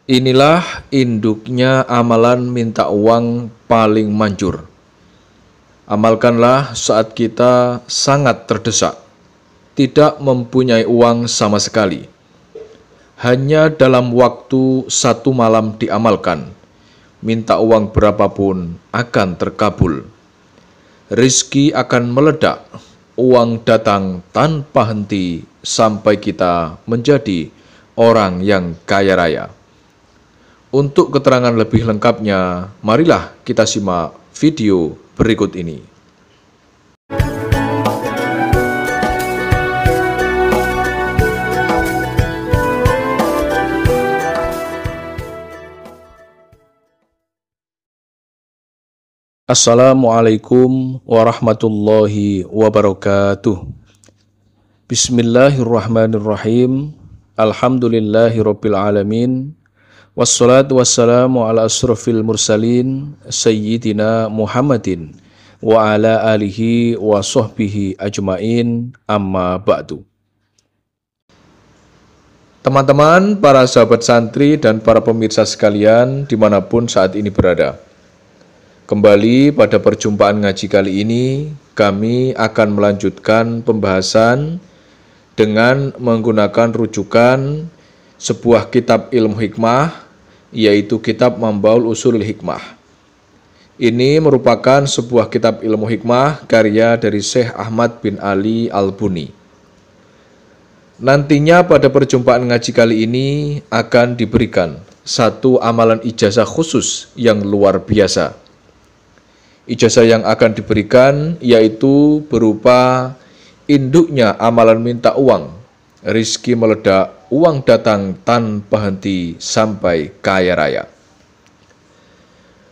Inilah induknya amalan minta uang paling manjur. Amalkanlah saat kita sangat terdesak, tidak mempunyai uang sama sekali. Hanya dalam waktu satu malam diamalkan, minta uang berapapun akan terkabul. Rizki akan meledak, uang datang tanpa henti sampai kita menjadi orang yang kaya raya. Untuk keterangan lebih lengkapnya, marilah kita simak video berikut ini. Assalamualaikum warahmatullahi wabarakatuh. Bismillahirrahmanirrahim. Alhamdulillahirabbil alamin. Wassalatu wassalamu ala asrofil mursalin Sayyidina Muhammadin wa ala alihi wa sahbihi ajmain, amma ba'du. Teman-teman, para sahabat santri dan para pemirsa sekalian dimanapun saat ini berada, kembali pada perjumpaan ngaji kali ini, kami akan melanjutkan pembahasan dengan menggunakan rujukan sebuah kitab ilmu hikmah, yaitu kitab Mambaul Ushulul Hikmah. Ini merupakan sebuah kitab ilmu hikmah karya dari Syekh Ahmad bin Ali Al-Buni. Nantinya pada perjumpaan ngaji kali ini akan diberikan satu amalan ijazah khusus yang luar biasa. Ijazah yang akan diberikan yaitu berupa induknya amalan minta uang, rizki meledak, uang datang tanpa henti sampai kaya raya.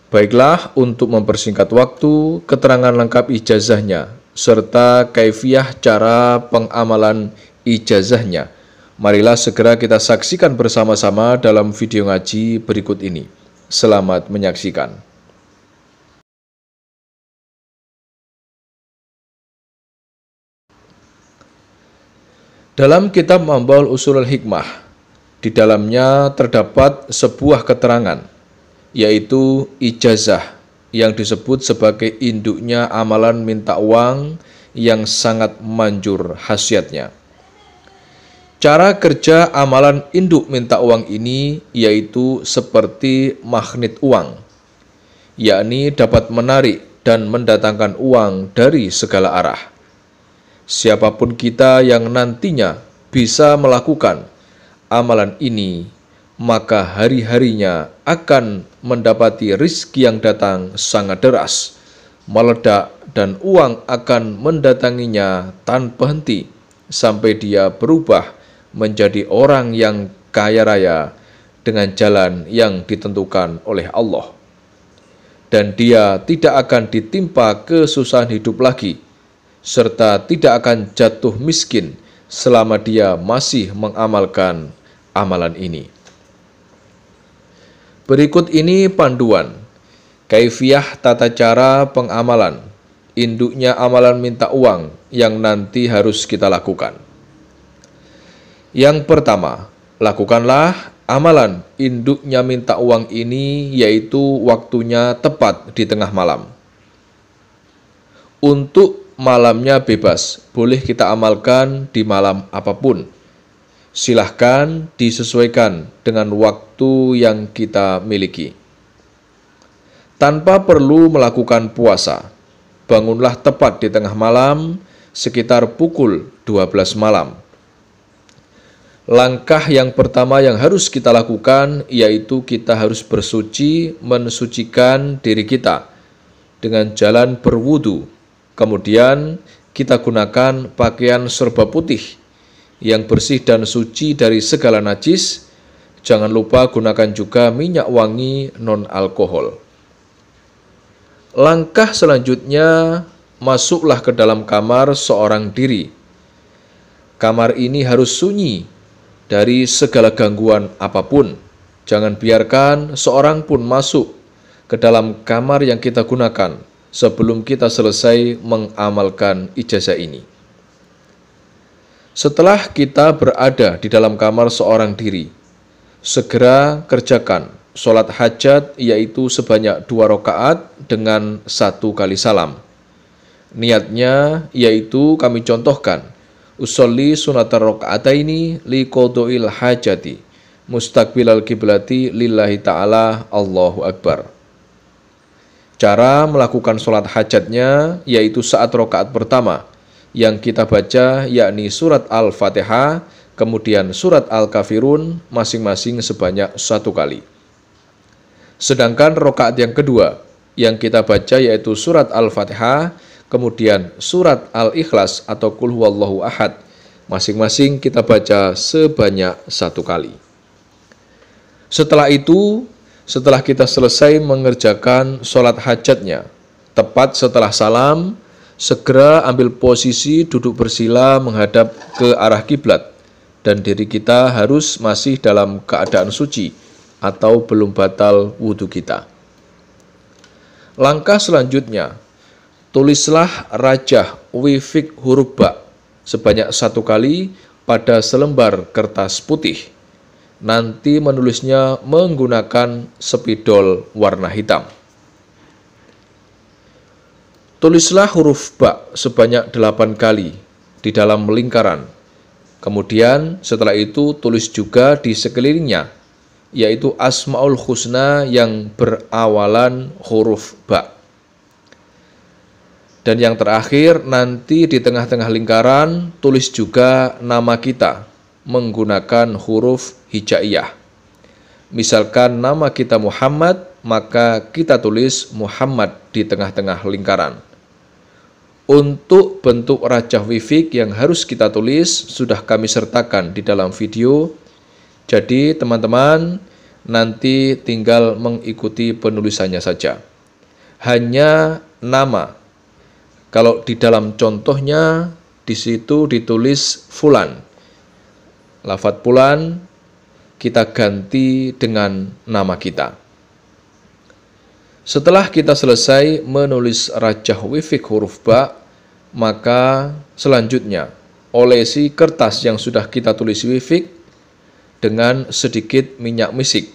Baiklah, untuk mempersingkat waktu, keterangan lengkap ijazahnya serta kaifiyah cara pengamalan ijazahnya, marilah segera kita saksikan bersama-sama dalam video ngaji berikut ini. Selamat menyaksikan. Dalam kitab Mambaul Ushulul Hikmah, di dalamnya terdapat sebuah keterangan, yaitu ijazah yang disebut sebagai induknya amalan minta uang yang sangat manjur khasiatnya. Cara kerja amalan induk minta uang ini yaitu seperti magnet uang, yakni dapat menarik dan mendatangkan uang dari segala arah. Siapapun kita yang nantinya bisa melakukan amalan ini, maka hari-harinya akan mendapati rizki yang datang sangat deras, meledak, dan uang akan mendatanginya tanpa henti, sampai dia berubah menjadi orang yang kaya raya dengan jalan yang ditentukan oleh Allah. Dan dia tidak akan ditimpa kesusahan hidup lagi, serta tidak akan jatuh miskin selama dia masih mengamalkan amalan ini. Berikut ini panduan kaifiyah tata cara pengamalan induknya amalan minta uang yang nanti harus kita lakukan. Yang pertama, lakukanlah amalan induknya minta uang ini, yaitu waktunya tepat di tengah malam. Untuk malamnya bebas, boleh kita amalkan di malam apapun. Silahkan disesuaikan dengan waktu yang kita miliki. Tanpa perlu melakukan puasa, bangunlah tepat di tengah malam sekitar pukul 12 malam. Langkah yang pertama yang harus kita lakukan yaitu kita harus bersuci, mensucikan diri kita dengan jalan berwudu. Kemudian kita gunakan pakaian serba putih yang bersih dan suci dari segala najis. Jangan lupa gunakan juga minyak wangi non-alkohol. Langkah selanjutnya, masuklah ke dalam kamar seorang diri. Kamar ini harus sunyi dari segala gangguan apapun. Jangan biarkan seorang pun masuk ke dalam kamar yang kita gunakan sebelum kita selesai mengamalkan ijazah ini. Setelah kita berada di dalam kamar seorang diri, segera kerjakan sholat hajat, yaitu sebanyak 2 rakaat dengan 1 kali salam. Niatnya yaitu kami contohkan, usolli sunatar rakaataini li qodhoil hajati mustaqbilal kiblati lillahi ta'ala, Allahu Akbar. Cara melakukan sholat hajatnya yaitu saat rakaat pertama yang kita baca yakni surat Al-Fatihah, kemudian surat Al-Kafirun masing-masing sebanyak 1 kali. Sedangkan rakaat yang kedua yang kita baca yaitu surat Al-Fatihah, kemudian surat Al-Ikhlas atau Qul Huwallahu Ahad, masing-masing kita baca sebanyak 1 kali. Setelah itu, setelah kita selesai mengerjakan sholat hajatnya, tepat setelah salam, segera ambil posisi duduk bersila menghadap ke arah kiblat, dan diri kita harus masih dalam keadaan suci atau belum batal wudhu kita. Langkah selanjutnya, tulislah rajah wifik huruf ba sebanyak 1 kali pada selembar kertas putih. Nanti menulisnya menggunakan spidol warna hitam. Tulislah huruf ba sebanyak 8 kali di dalam lingkaran. Kemudian setelah itu tulis juga di sekelilingnya, yaitu Asmaul Husna yang berawalan huruf ba. Dan yang terakhir, nanti di tengah-tengah lingkaran tulis juga nama kita menggunakan huruf hijaiyah. Misalkan nama kita Muhammad, maka kita tulis Muhammad di tengah-tengah lingkaran. Untuk bentuk rajah wifik yang harus kita tulis sudah kami sertakan di dalam video. Jadi teman-teman nanti tinggal mengikuti penulisannya saja. Hanya nama. Kalau di dalam contohnya di situ ditulis fulan. Lafadz fulan kita ganti dengan nama kita. Setelah kita selesai menulis rajah wifik huruf ba, maka selanjutnya olesi kertas yang sudah kita tulis wifik dengan sedikit minyak misik.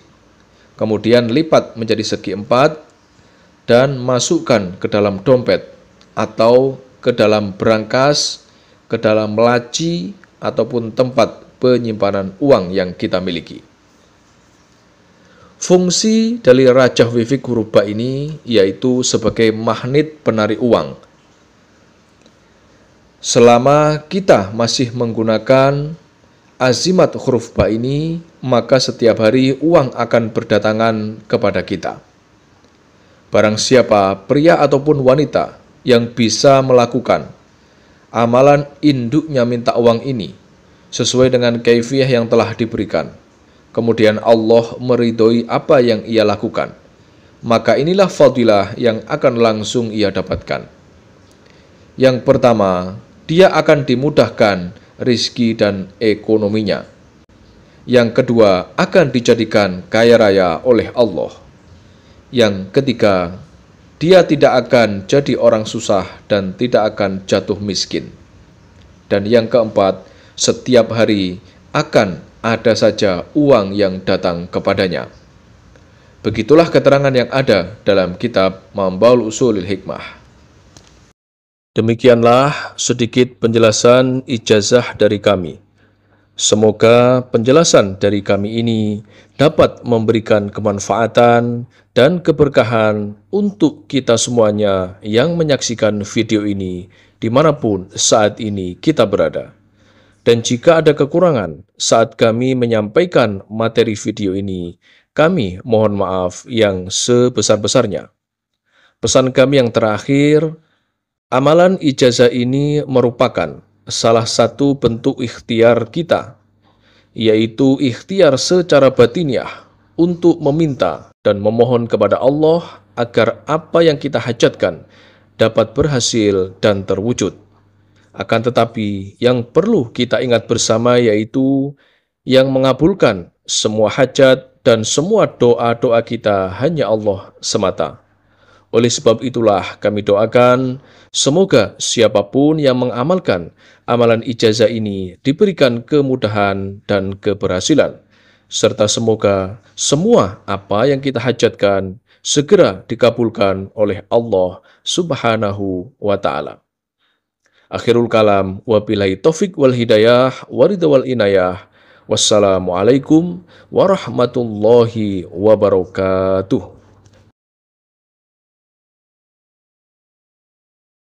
Kemudian lipat menjadi segi 4 dan masukkan ke dalam dompet atau ke dalam brankas, ke dalam laci ataupun tempat penyimpanan uang yang kita miliki. Fungsi dari rajah wifik huruf ba ini yaitu sebagai magnet penarik uang. Selama kita masih menggunakan azimat huruf ba ini, maka setiap hari uang akan berdatangan kepada kita. Barang siapa, pria ataupun wanita, yang bisa melakukan amalan induknya minta uang ini sesuai dengan kaifiyah yang telah diberikan, kemudian Allah meridhoi apa yang ia lakukan, maka inilah fadilah yang akan langsung ia dapatkan. Yang pertama, dia akan dimudahkan rizki dan ekonominya. Yang kedua, akan dijadikan kaya raya oleh Allah. Yang ketiga, dia tidak akan jadi orang susah dan tidak akan jatuh miskin. Dan yang keempat, setiap hari akan ada saja uang yang datang kepadanya. Begitulah keterangan yang ada dalam kitab Mambaul Ushulil Hikmah. Demikianlah sedikit penjelasan ijazah dari kami. Semoga penjelasan dari kami ini dapat memberikan kemanfaatan dan keberkahan untuk kita semuanya yang menyaksikan video ini dimanapun saat ini kita berada. Dan jika ada kekurangan saat kami menyampaikan materi video ini, kami mohon maaf yang sebesar-besarnya. Pesan kami yang terakhir, amalan ijazah ini merupakan salah satu bentuk ikhtiar kita, yaitu ikhtiar secara batiniah untuk meminta dan memohon kepada Allah agar apa yang kita hajatkan dapat berhasil dan terwujud. Akan tetapi yang perlu kita ingat bersama yaitu yang mengabulkan semua hajat dan semua doa-doa kita hanya Allah semata. Oleh sebab itulah kami doakan semoga siapapun yang mengamalkan amalan ijazah ini diberikan kemudahan dan keberhasilan. serta semoga semua apa yang kita hajatkan segera dikabulkan oleh Allah Subhanahu wa Ta'ala. Akhirul kalam, wabillahi taufik wal hidayah, waridha wal inayah. Wassalamualaikum warahmatullahi wabarakatuh.